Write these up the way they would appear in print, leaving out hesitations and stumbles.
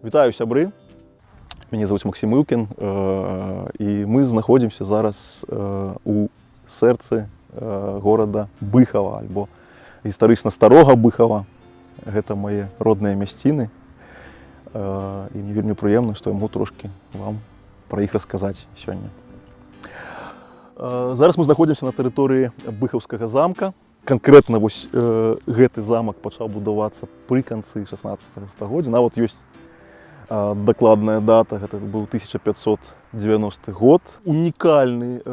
Вітаю, сябры! Мяне зовут Максим Ілкін, і мы знаходзімся зараз у сэрцы горада Быхава, альбо гістарычна старога Быхава. Гэта мае родныя мясціны, і мне вельмі прыемна, што я магу трошкі вам пра іх расказаць сёння. Зараз мы знаходзімся на тэрыторыі Быхаўскага замка. Канкрэтна вось гэты замак пачаў будавацца пры канцы 16 стагоддзя. Нават ёсць дакладная дата, гэта быў 1590 год. Унікальны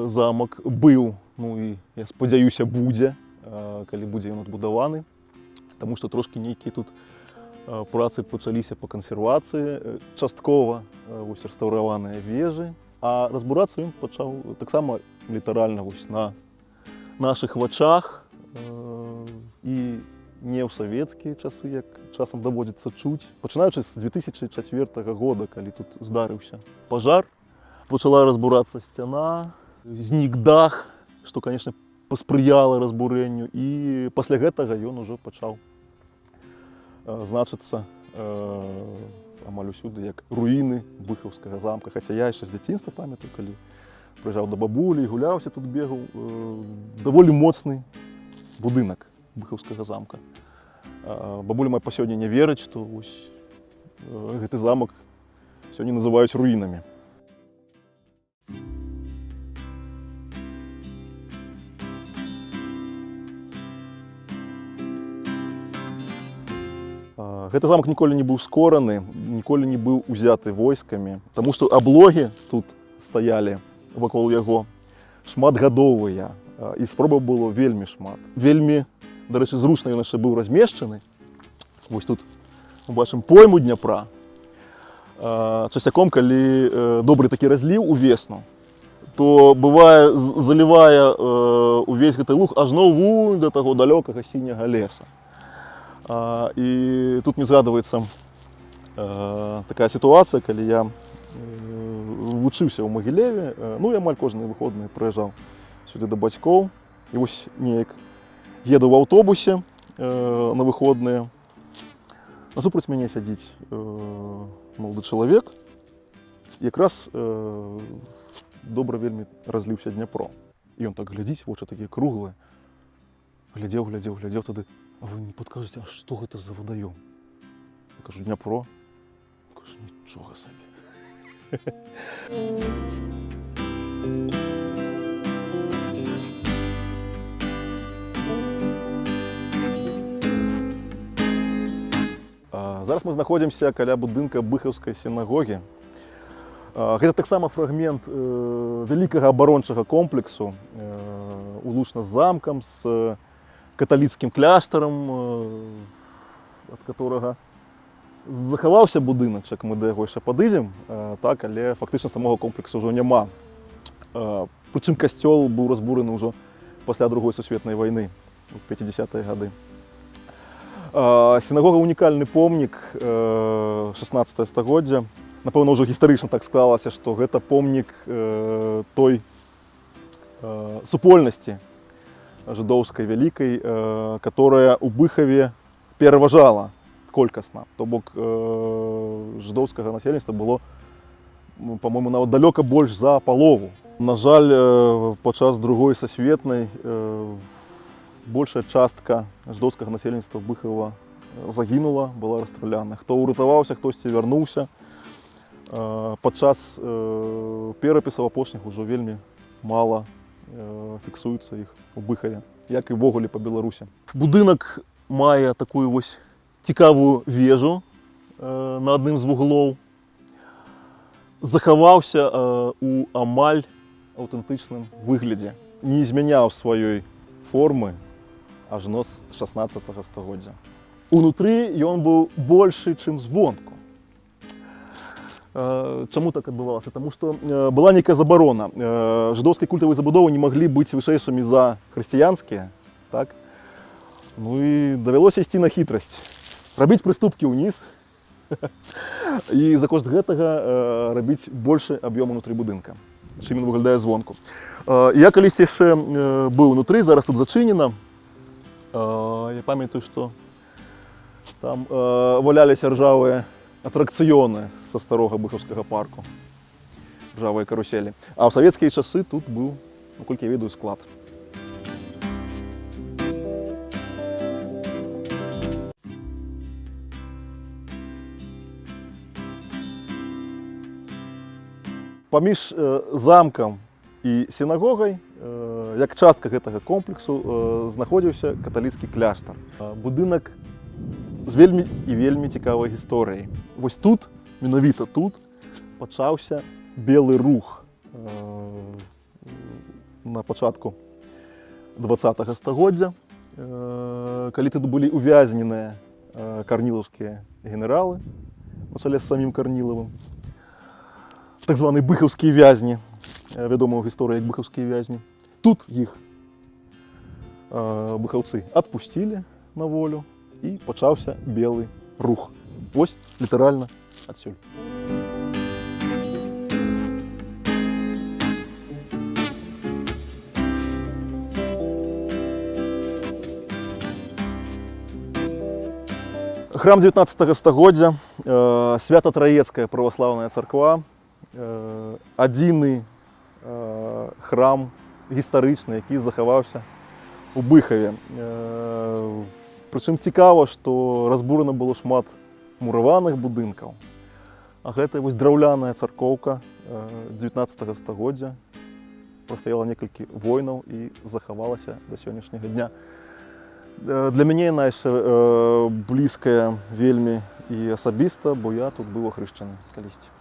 замак быў, ну і я спадзяюся будзе, калі будзе ён адбудаваны, таму што трошкі нейкія тут працы пачаліся па кансервацыі, часткова вось рэстаўраваныя вежы, а разбурацца ён пачаў таксама літаральна вось на нашых вачах і не ў савецкія часы, як часам даводзіцца чуць. Пачынаючы з 2004 года, калі тут здарыўся пажар, пачала разбурацца сцяна, знік дах, што, канешне, паспрыяла разбурэнню, і пасля гэтага ён ужо пачаў значыцца амаль усюды як руіны Быхаўскага замка. Хаця я яшчэ з дзяцінства памятаю, калі прыязджаў да бабулі, гуляўся тут, бегаў. Даволі моцны будынак Быхаўскага замка. Бабуля моя па сёння не верыць, што гэты замак сёння называюць руінамі. Гэты замак ніколі не быў скораны, ніколі не быў узяты войскамі, таму што аблогі тут стаялі вакол яго шматгадовыя, і спробаў было вельмі шмат. Вельмі, дарэчы, зручна ён яшчэ быў размешчаны. Вось тут мы бачым пойму Дняпра. Часцяком, калі добры такі разліў увесну, то бывае залівае увесь гэты луг ажно вунь да таго далёкага сіняга леса. І тут мне згадваецца такая сітуацыя, калі я вучыўся ў Магілеве, ну я амаль кожныя выходныя прыязджаў сюды да бацькоў, і вось неяк еду ў аўтобусе на выходныя. Насупраць мяне сядзіць малады чалавек, якраз добра вельмі разліўся Дняпро. І ён так глядзіць, вочы такія круглыя. Глядзеў тады: а вы не падкажаце, а што гэта за вадаём? Я кажу: Дняпро. Кажу: нічога сабе. Зараз мы знаходзімся каля будынка Быхаўскай сінагогі. Гэта таксама фрагмент вялікага абарончага комплексу, улучна з замкам, з каталіцкім кляштарам, ад которага захаваўся будыначак, мы да яго яшчэ падыдзем, так, але фактычна самога комплексу ўжо няма. Прычым касцёл быў разбураны ўжо пасля Другой сусветнай вайны, у 50-е гады. Сінагога унікальны помнік 16 стагоддзя. Напэўна, ўжо гістарычна так склалася, што гэта помнік той супольнасці жыдоўскай вялікай, которая ў Быхаве пераважала колькасна. То бок жыдоўскага насельніцтва было, па-мойму, нават далёка больш за палову. На жаль, падчас Другой сусветнай большая частка жыдоўскага насельніцтва Быхава загінула, была расстраляна. Хто ўратаваўся, хтосьці вярнуўся. Падчас перапісаў апошніх ужо вельмі мала фіксуецца іх у Быхаве, як і ввогуле па Беларусі. Будынак мае такую вось цікавую вежу на адным з вуглоў. захаваўся у амаль аўтэнтычным выглядзе. Не змяняў сваёй формы ажно з 16 стагоддзя. Унутры ён быў большы, чым звонку. Чаму так адбывалася? Таму што была нейкая забарона. Жыдоўскія культавыя забудовы не маглі быць вышэйшымі за хрысціянскія. Так? Ну і давялося ісці на хітрасць. Рабіць прыступкі ўніз і за кошт гэтага рабіць большы аб'ём унутры будынка, чым ён выглядае звонку. Я калісьці яшчэ быў унутры, зараз тут зачынена. Я памятаю, што там валяліся ржавыя атракцыёны са старога быхаўскага парку, ржавыя каруселі. А ў савецкія часы тут быў, наколькі я ведаю, склад. Паміж замкам і сінагогай, як частка гэтага комплексу, знаходзіўся каталіцкі кляштар. Будынак з вельмі і вельмі цікавай гісторыяй. Вось тут, менавіта тут, пачаўся белы рух на пачатку 20 стагоддзя, калі тут былі увязненыя карнілаўскія генералы, на чале з самім Карнілавым. Так званыя быхаўскія вязні, вядомыя ў гісторыі як быхаўскія вязні. Тут іх быхаўцы адпусцілі на волю і пачаўся белы рух. Вось літаральна адсюль. Храм 19 стагоддзя, Свята-Траецкая праваслаўная царква, адзіны храм гістарычны, які захаваўся у Быхаве. Прычым цікава, што разбурана было шмат мураваных будынкаў, а гэта вось драўляная царкоўка 19 стагоддзя прастаяла некалькі войнаў і захавалася да сённяшняга дня. Для мяне яна яшчэ блізкая вельмі і асабіста, бо я тут быў ахрышчаны калісьці.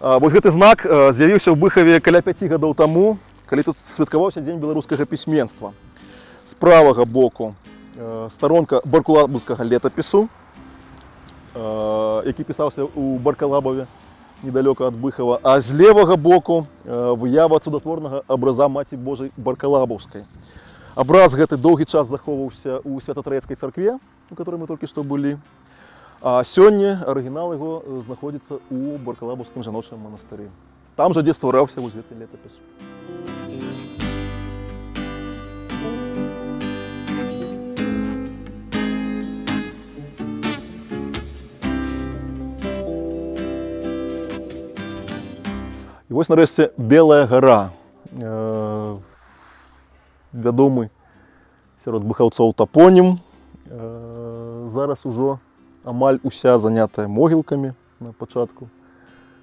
Вось гэты знак з'явіўся ў Быхаве каля 5 гадоў таму, калі тут святкаваўся дзень беларускага пісьменства. З правага боку старонка баркалабаўскага летапісу, які пісаўся ў Баркалабаве, недалёка ад Быхава, а з левага боку выява цудатворнага абраза Маці Божай Баркалабаўскай. Абраз гэты доўгі час захоўваўся ў Свята-Траецкай царкве, у которой мы толькі што былі. А сёння арыгінал яго знаходзіцца ў Баркалабаўскім жаночым манастыры. Там жа, дзе ствараўся вось гэты летапіс. І вось нарэшце Белая гара. Вядомы сярод быхаўцоў тапонім. Зараз ужо амаль уся занятая могілкамі на пачатку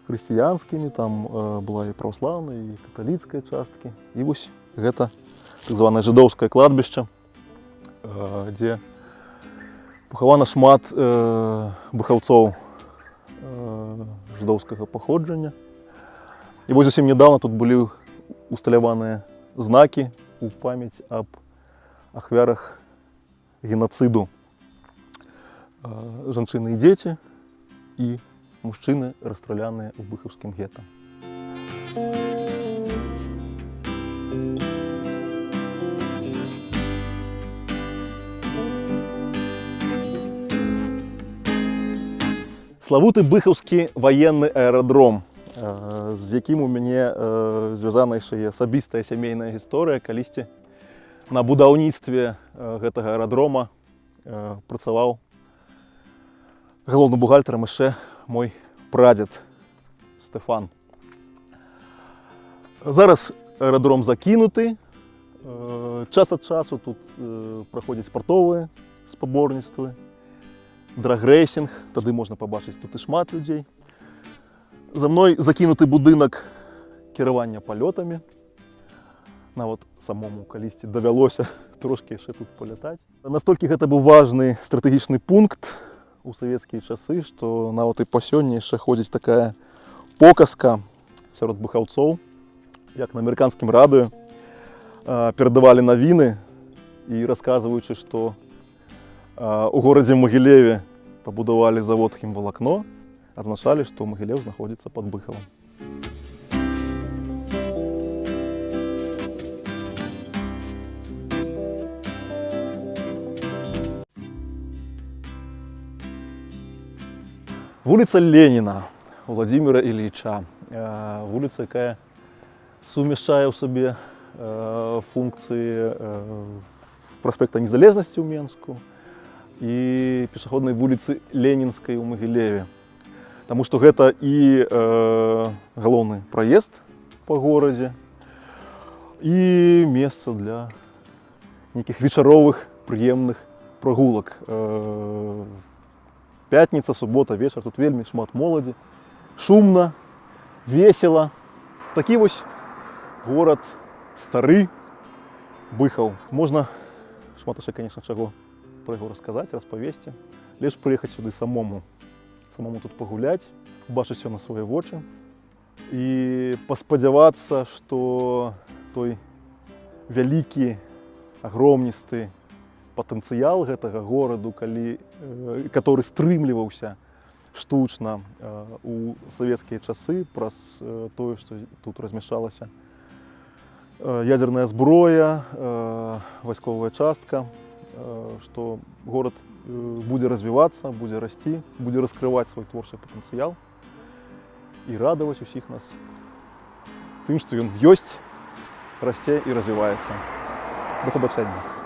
хрысціянскімі, там была і праваслаўная, і каталіцкая часткі. І вось гэта так званае жыдоўскае кладбішча, дзе пахавана шмат быхаўцоў жыдоўскага паходжання. І вось зусім нядаўна тут былі усталяваныя знакі у памяць аб ахвярах генацыду. Жанчыны і дзеці і мужчыны, расстраляныя ў быхаўскім гета. Славуты быхаўскі ваенны аэрадром, з якім у мяне звязана яшчэ асабістая сямейная гісторыя. Калісьці на будаўніцтве гэтага аэрадрома працаваў галоўным бухгалтарам яшчэ мой прадзед Стэфан. Зараз аэрадром закінуты. Час ад часу тут праходзяць спартовыя спаборніцтвы, драгрэйсінг, тады можна пабачыць тут і шмат людзей. За мной закінуты будынак кіравання палётамі. нават самому калісьці давялося трошки яшчэ тут палятаць. Настолькі гэта быў важны стратэгічны пункт у савецкія часы, што нават і па сёння яшчэ ходзіць такая показка сярод быхаўцоў, як на амерыканскім радыё перадавалі навіны і расказваючы, што у горадзе Магілеве пабудавалі завод хімвалакно, азначалі, што Магілеў знаходзіцца пад Быхавам. Вуліца Леніна Владзіміра Ілліча. Вуліца, якая сумяшчае ў сабе функцыі праспекта Незалежнасці ў Менску і пешаходнай вуліцы Ленінскай у Магілеве. Таму што гэта і галоўны праезд па горадзе, і месца для нейкіх вечаровых прыемных прагулак. Пятніца, субота, вечар, тут вельмі шмат моладзі, шумна, весела. Такі вось горад стары, Быхаў. Можна шмат яшчэ, конечно, чаго пра яго расказаць, распавесці. Лепш прыехаць сюды самому тут пагуляць, убачыць усё на свае вочы і паспадзявацца, што той вялікі, агромністы патэнцыял гэтага гораду, который стрымліваўся штучна у савецкія часы праз тое, што тут размяшчалася ядерная зброя, вайсковая частка, што горад будзе развівацца, будзе расці, будзе раскрываць свой творчы патэнцыял і радаваць усіх нас тым, што ён ёсць, расце і развіваецца. Да пабачэння.